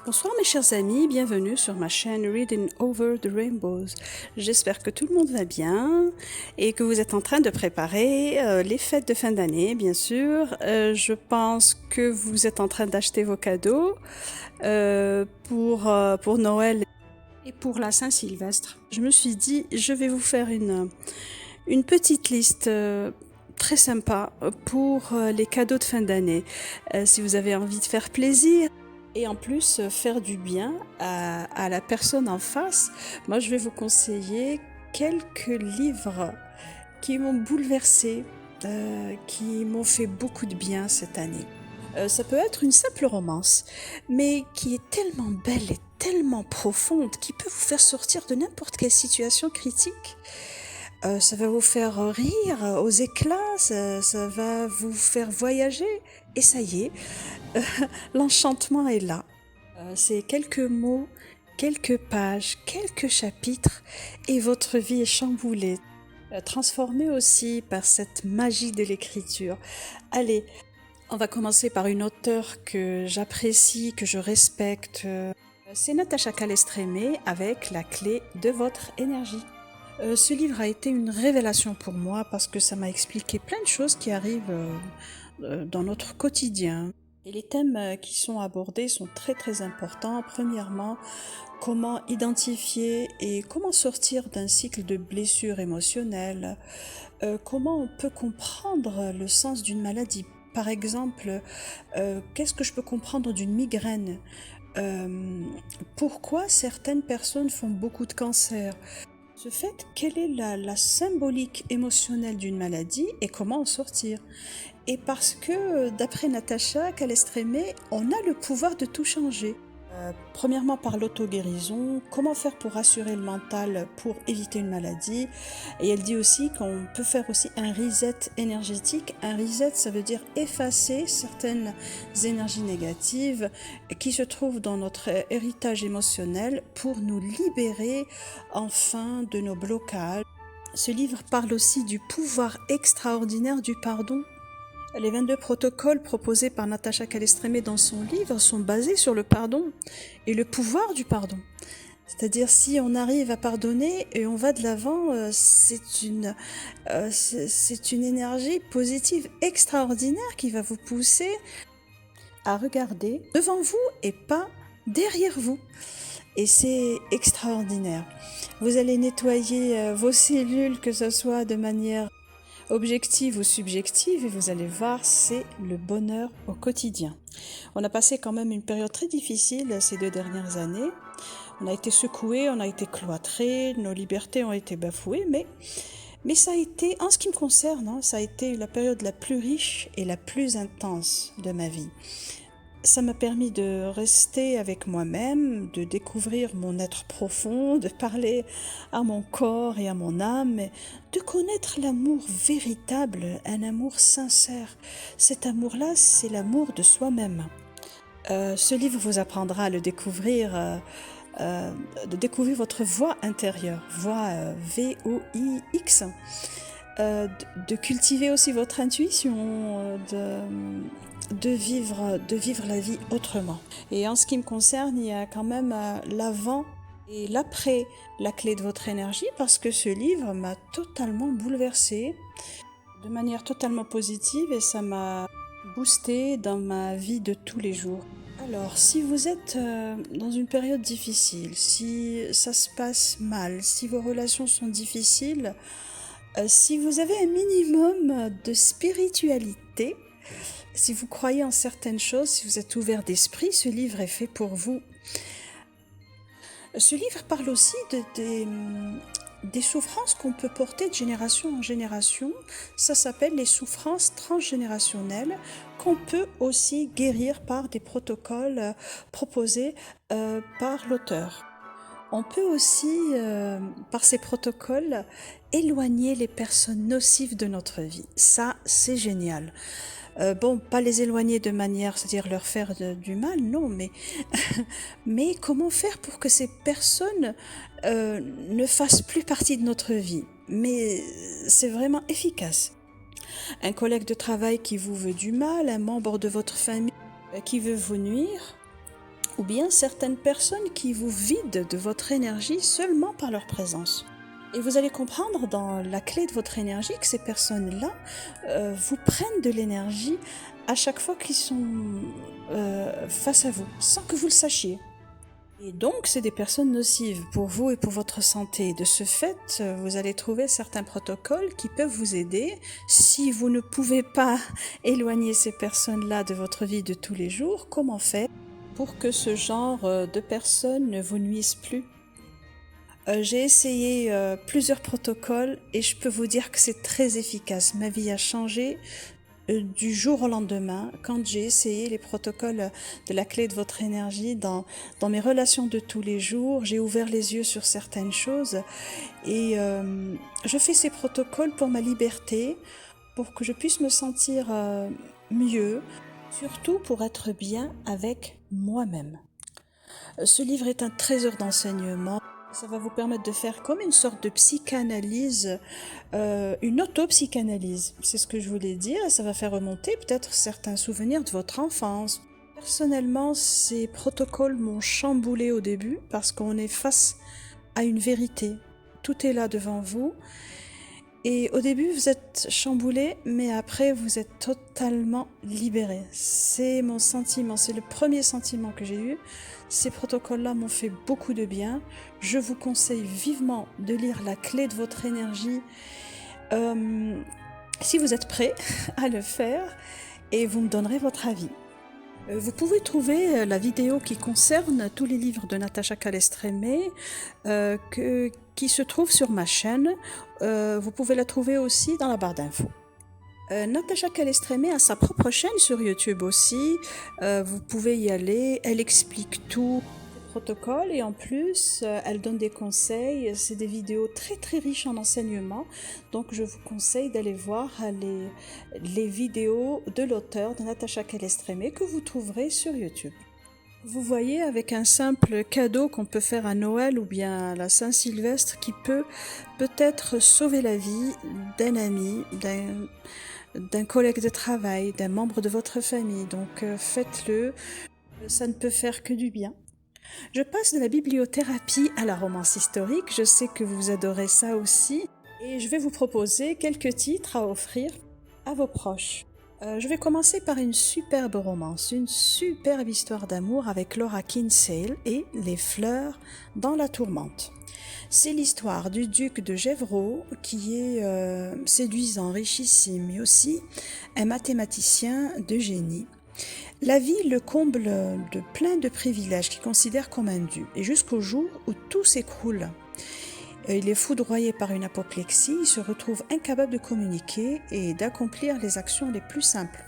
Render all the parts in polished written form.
Bonsoir mes chers amis, bienvenue sur ma chaîne Reading Over the Rainbows. J'espère que tout le monde va bien et que vous êtes en train de préparer les fêtes de fin d'année, bien sûr. Je pense que vous êtes en train d'acheter vos cadeaux pour Noël et pour la Saint-Sylvestre. Je me suis dit, je vais vous faire une petite liste très sympa pour les cadeaux de fin d'année. Si vous avez envie de faire plaisir, et en plus faire du bien à la personne en face, moi je vais vous conseiller quelques livres qui m'ont bouleversée, qui m'ont fait beaucoup de bien cette année. Ça peut être une simple romance, mais qui est tellement belle et tellement profonde, qui peut vous faire sortir de n'importe quelle situation critique. Ça va vous faire rire aux éclats, ça va vous faire voyager, et ça y est, l'enchantement est là. C'est quelques mots, quelques pages, quelques chapitres et votre vie est chamboulée, transformée aussi par cette magie de l'écriture. Allez, on va commencer par une auteure que j'apprécie, que je respecte. C'est Natacha Calestrémé avec La clé de votre énergie. Ce livre a été une révélation pour moi parce que ça m'a expliqué plein de choses qui arrivent dans notre quotidien. Et les thèmes qui sont abordés sont très très importants. Premièrement, comment identifier et comment sortir d'un cycle de blessures émotionnelles. Comment on peut comprendre le sens d'une maladie. Par exemple, qu'est-ce que je peux comprendre d'une migraine. Pourquoi certaines personnes font beaucoup de cancers. Ce fait, quelle est la symbolique émotionnelle d'une maladie et comment en sortir. Et parce que, d'après Natacha Calestrémé, on a le pouvoir de tout changer. Premièrement par l'auto-guérison, comment faire pour rassurer le mental pour éviter une maladie. Et elle dit aussi qu'on peut faire aussi un reset énergétique. Un reset, ça veut dire effacer certaines énergies négatives qui se trouvent dans notre héritage émotionnel pour nous libérer enfin de nos blocages. Ce livre parle aussi du pouvoir extraordinaire du pardon. Les 22 protocoles proposés par Natacha Calestrémé dans son livre sont basés sur le pardon et le pouvoir du pardon. C'est-à-dire si on arrive à pardonner et on va de l'avant, c'est une énergie positive extraordinaire qui va vous pousser à regarder devant vous et pas derrière vous. Et c'est extraordinaire. Vous allez nettoyer vos cellules, que ce soit de manière objective ou subjective, et vous allez voir, c'est le bonheur au quotidien. On a passé quand même une période très difficile ces 2 dernières années. On a été secoués, on a été cloîtrés, nos libertés ont été bafouées, mais ça a été, en ce qui me concerne, ça a été la période la plus riche et la plus intense de ma vie. Ça m'a permis de rester avec moi-même, de découvrir mon être profond, de parler à mon corps et à mon âme, de connaître l'amour véritable, un amour sincère. Cet amour-là, c'est l'amour de soi-même. Ce livre vous apprendra à le découvrir, de découvrir votre voix intérieure, voix V-O-I-X, de cultiver aussi votre intuition, de vivre la vie autrement. Et en ce qui me concerne, il y a quand même l'avant et l'après La clé de votre énergie, parce que ce livre m'a totalement bouleversée de manière totalement positive et ça m'a boosté dans ma vie de tous les jours. Alors, si vous êtes dans une période difficile, si ça se passe mal, si vos relations sont difficiles, si vous avez un minimum de spiritualité, si vous croyez en certaines choses, si vous êtes ouvert d'esprit, ce livre est fait pour vous. Ce livre parle aussi des souffrances qu'on peut porter de génération en génération. Ça s'appelle les souffrances transgénérationnelles qu'on peut aussi guérir par des protocoles proposés par l'auteur. On peut aussi, par ces protocoles, éloigner les personnes nocives de notre vie. Ça, c'est génial. Bon, pas les éloigner de manière, c'est-à-dire leur faire du mal, non, mais comment faire pour que ces personnes ne fassent plus partie de notre vie. Mais c'est vraiment efficace. Un collègue de travail qui vous veut du mal, un membre de votre famille qui veut vous nuire, ou bien certaines personnes qui vous vident de votre énergie seulement par leur présence. Et vous allez comprendre dans la clé de votre énergie que ces personnes-là vous prennent de l'énergie à chaque fois qu'ils sont face à vous, sans que vous le sachiez. Et donc, c'est des personnes nocives pour vous et pour votre santé. De ce fait, vous allez trouver certains protocoles qui peuvent vous aider. Si vous ne pouvez pas éloigner ces personnes-là de votre vie de tous les jours, comment faire pour que ce genre de personnes ne vous nuisent plus? J'ai essayé plusieurs protocoles et je peux vous dire que c'est très efficace. Ma vie a changé du jour au lendemain quand j'ai essayé les protocoles de la clé de votre énergie dans mes relations de tous les jours. J'ai ouvert les yeux sur certaines choses et je fais ces protocoles pour ma liberté, pour que je puisse me sentir mieux, surtout pour être bien avec moi-même. Ce livre est un trésor d'enseignement. Ça va vous permettre de faire comme une sorte de psychanalyse, une auto-psychanalyse. C'est ce que je voulais dire. Ça va faire remonter peut-être certains souvenirs de votre enfance. Personnellement, ces protocoles m'ont chamboulé au début parce qu'on est face à une vérité. Tout est là devant vous. Et au début, vous êtes chamboulé, mais après, vous êtes totalement libéré. C'est mon sentiment, c'est le premier sentiment que j'ai eu. Ces protocoles-là m'ont fait beaucoup de bien. Je vous conseille vivement de lire la clé de votre énergie si vous êtes prêt à le faire et vous me donnerez votre avis. Vous pouvez trouver la vidéo qui concerne tous les livres de Natacha Calestrémé qui se trouve sur ma chaîne. Vous pouvez la trouver aussi dans la barre d'infos. Natacha Calestrémé a sa propre chaîne sur YouTube aussi. Vous pouvez y aller. Elle explique tout le protocole et en plus, elle donne des conseils. C'est des vidéos très très riches en enseignements. Donc je vous conseille d'aller voir les vidéos de l'auteur de Natacha Calestrémé que vous trouverez sur YouTube. Vous voyez, avec un simple cadeau qu'on peut faire à Noël ou bien à la Saint-Sylvestre qui peut peut-être sauver la vie d'un ami, d'un collègue de travail, d'un membre de votre famille. Donc faites-le, ça ne peut faire que du bien. Je passe de la bibliothérapie à la romance historique. Je sais que vous adorez ça aussi. Et je vais vous proposer quelques titres à offrir à vos proches. Je vais commencer par une superbe romance, une superbe histoire d'amour avec Laura Kinsale et Les fleurs dans la tourmente. C'est l'histoire du duc de Gévreau qui est séduisant, richissime, mais aussi un mathématicien de génie. La vie le comble de plein de privilèges qu'il considère comme un dû, et jusqu'au jour où tout s'écroule. Il est foudroyé par une apoplexie, il se retrouve incapable de communiquer et d'accomplir les actions les plus simples.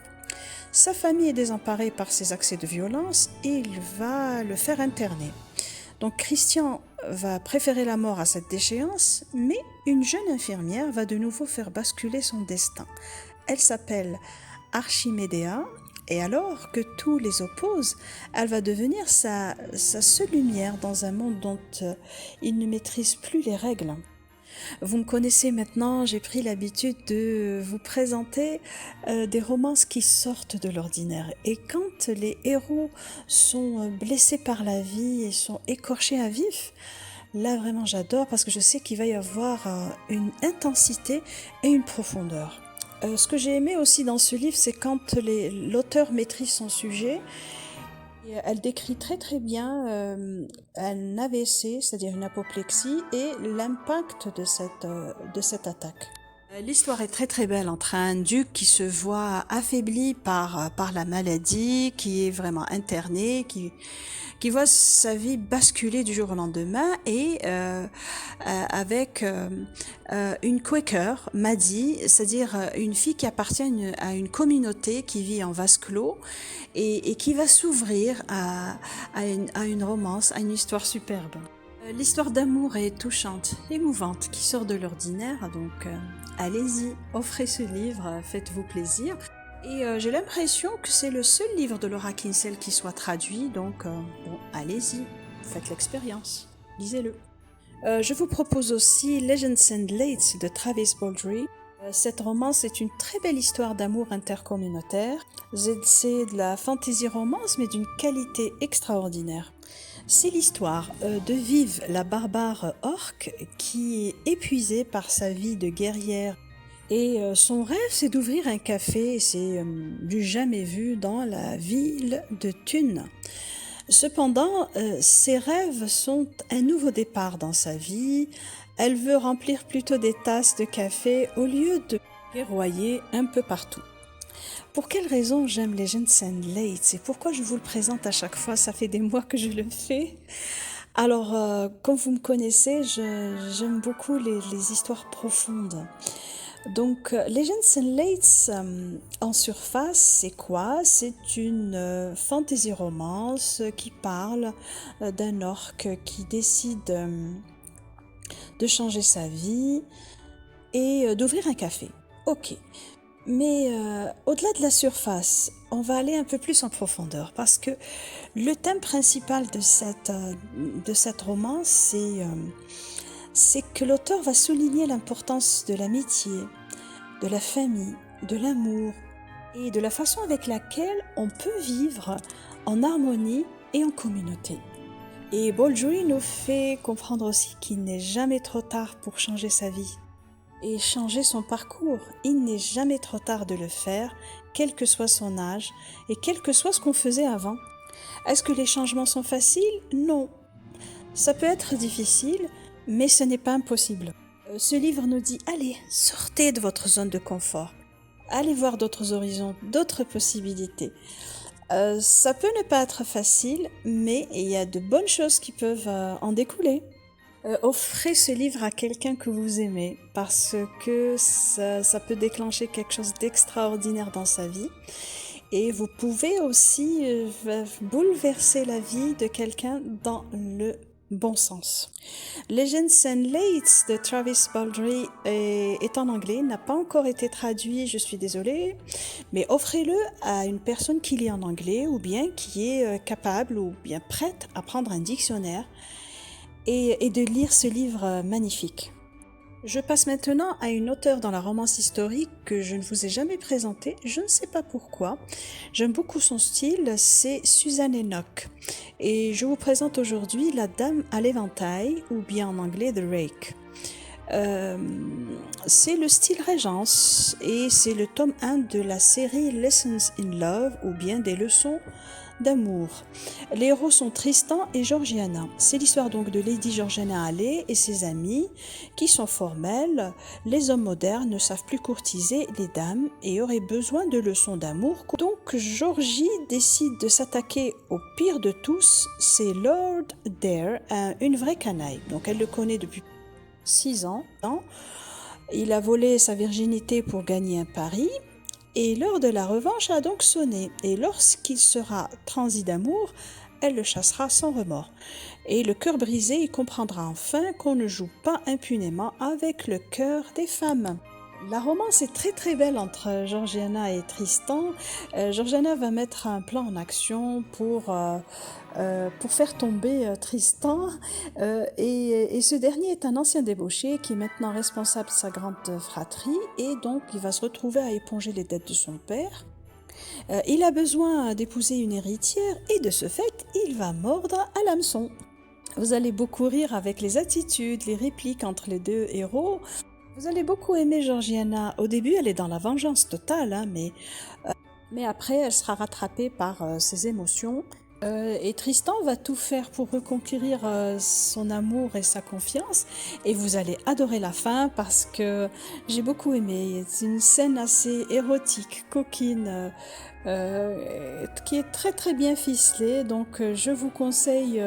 Sa famille est désemparée par ses accès de violence et il va le faire interner. Donc Christian va préférer la mort à cette déchéance, mais une jeune infirmière va de nouveau faire basculer son destin. Elle s'appelle Archimédéa, et alors que tout les oppose, elle va devenir sa seule lumière dans un monde dont il ne maîtrise plus les règles. Vous me connaissez maintenant, j'ai pris l'habitude de vous présenter des romances qui sortent de l'ordinaire. Et quand les héros sont blessés par la vie et sont écorchés à vif, là vraiment j'adore parce que je sais qu'il va y avoir une intensité et une profondeur. Ce que j'ai aimé aussi dans ce livre, c'est quand l'auteur maîtrise son sujet. Elle décrit très très bien un AVC, c'est-à-dire une apoplexie, et l'impact de cette attaque. L'histoire est très très belle entre un duc qui se voit affaibli par la maladie, qui est vraiment interné, qui voit sa vie basculer du jour au lendemain, et avec une Quaker, Maddie, c'est-à-dire une fille qui appartient à une communauté qui vit en vase clos et qui va s'ouvrir à une romance, à une histoire superbe. L'histoire d'amour est touchante, émouvante, qui sort de l'ordinaire, donc allez-y, offrez ce livre, faites-vous plaisir. Et j'ai l'impression que c'est le seul livre de Laura Kinsale qui soit traduit, donc bon, allez-y, faites l'expérience, lisez-le. Je vous propose aussi Legends and Lates de Travis Baldree. Cette romance est une très belle histoire d'amour intercommunautaire. C'est de la fantasy romance, mais d'une qualité extraordinaire. C'est l'histoire de Viv, la barbare orque, qui est épuisée par sa vie de guerrière. Et son rêve, c'est d'ouvrir un café, c'est du jamais vu dans la ville de Thune. Cependant, ses rêves sont un nouveau départ dans sa vie. Elle veut remplir plutôt des tasses de café au lieu de guerroyer un peu partout. Pour quelle raison j'aime les Jensen Leitz et pourquoi je vous le présente à chaque fois? Ça fait des mois que je le fais. Alors, comme vous me connaissez, j'aime beaucoup les histoires profondes. Donc, les Jensen Leitz en surface, c'est quoi? C'est une fantasy romance qui parle d'un orc qui décide de changer sa vie et d'ouvrir un café. Ok. Mais au-delà de la surface, on va aller un peu plus en profondeur parce que le thème principal de cette romance, c'est que l'auteur va souligner l'importance de l'amitié, de la famille, de l'amour et de la façon avec laquelle on peut vivre en harmonie et en communauté. Et Baldry nous fait comprendre aussi qu'il n'est jamais trop tard pour changer sa vie et changer son parcours. Il n'est jamais trop tard de le faire, quel que soit son âge et quel que soit ce qu'on faisait avant. Est-ce que les changements sont faciles? Non. Ça peut être difficile, mais ce n'est pas impossible. Ce livre nous dit, allez, sortez de votre zone de confort. Allez voir d'autres horizons, d'autres possibilités. Ça peut ne pas être facile, mais il y a de bonnes choses qui peuvent en découler. Offrez ce livre à quelqu'un que vous aimez parce que ça peut déclencher quelque chose d'extraordinaire dans sa vie. Et vous pouvez aussi bouleverser la vie de quelqu'un dans le bon sens. Legends and Lates de Travis Baldry est en anglais, n'a pas encore été traduit, je suis désolée, mais offrez-le à une personne qui lit en anglais ou bien qui est capable ou bien prête à prendre un dictionnaire et de lire ce livre magnifique. Je passe maintenant à une auteure dans la romance historique que je ne vous ai jamais présentée, je ne sais pas pourquoi. J'aime beaucoup son style, c'est Susan Enoch. Et je vous présente aujourd'hui La Dame à l'éventail, ou bien en anglais The Rake. C'est le style Régence et c'est le tome 1 de la série Lessons in Love, ou bien des leçons d'amour. Les héros sont Tristan et Georgiana. C'est l'histoire donc de Lady Georgiana Alley et ses amis qui sont formels. Les hommes modernes ne savent plus courtiser les dames et auraient besoin de leçons d'amour. Donc Georgie décide de s'attaquer au pire de tous, c'est Lord Dare, une vraie canaille. Donc elle le connaît depuis 6 ans. Il a volé sa virginité pour gagner un pari. Et l'heure de la revanche a donc sonné, et lorsqu'il sera transi d'amour, elle le chassera sans remords. Et le cœur brisé, il comprendra enfin qu'on ne joue pas impunément avec le cœur des femmes. La romance est très très belle entre Georgiana et Tristan. Georgiana va mettre un plan en action pour faire tomber Tristan et ce dernier est un ancien débauché qui est maintenant responsable de sa grande fratrie et donc il va se retrouver à éponger les dettes de son père. Il a besoin d'épouser une héritière et de ce fait il va mordre à l'hameçon. Vous allez beaucoup rire avec les attitudes, les répliques entre les deux héros. Vous allez beaucoup aimer Georgiana. Au début, elle est dans la vengeance totale, mais après, elle sera rattrapée par ses émotions. Et Tristan va tout faire pour reconquérir son amour et sa confiance. Et vous allez adorer la fin parce que j'ai beaucoup aimé. C'est une scène assez érotique, coquine, qui est très très bien ficelée. Donc, je vous conseille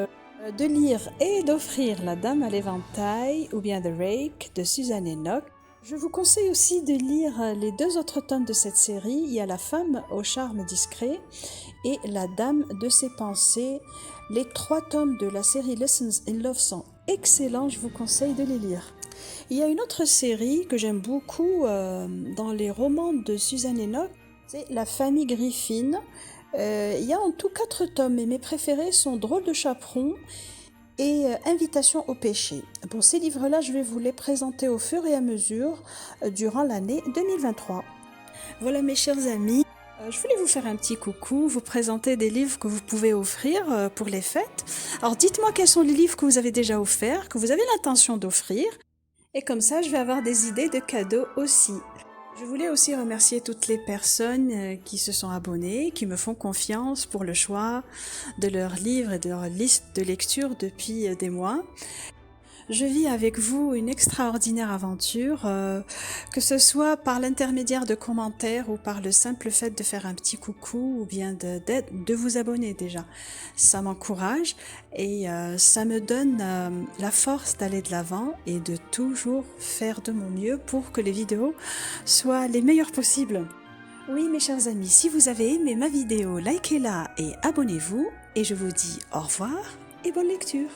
de lire et d'offrir La Dame à l'éventail ou bien The Rake de Susan Enoch. Je vous conseille aussi de lire les 2 autres tomes de cette série. Il y a La Femme au charme discret et La Dame de ses pensées. Les 3 tomes de la série Lessons in Love sont excellents, je vous conseille de les lire. Il y a une autre série que j'aime beaucoup dans les romans de Susan Enoch, c'est La Famille Griffin. Il y a en tout 4 tomes et mes préférés sont Drôle de chaperon et Invitation au péché. Bon, ces livres-là, je vais vous les présenter au fur et à mesure durant l'année 2023. Voilà mes chers amis, je voulais vous faire un petit coucou, vous présenter des livres que vous pouvez offrir pour les fêtes. Alors dites-moi quels sont les livres que vous avez déjà offerts, que vous avez l'intention d'offrir. Et comme ça, je vais avoir des idées de cadeaux aussi. Je voulais aussi remercier toutes les personnes qui se sont abonnées, qui me font confiance pour le choix de leurs livres et de leur liste de lecture depuis des mois. Je vis avec vous une extraordinaire aventure, que ce soit par l'intermédiaire de commentaires ou par le simple fait de faire un petit coucou ou bien de vous abonner déjà. Ça m'encourage et ça me donne la force d'aller de l'avant et de toujours faire de mon mieux pour que les vidéos soient les meilleures possibles. Oui mes chers amis, si vous avez aimé ma vidéo, likez-la et abonnez-vous et je vous dis au revoir et bonne lecture.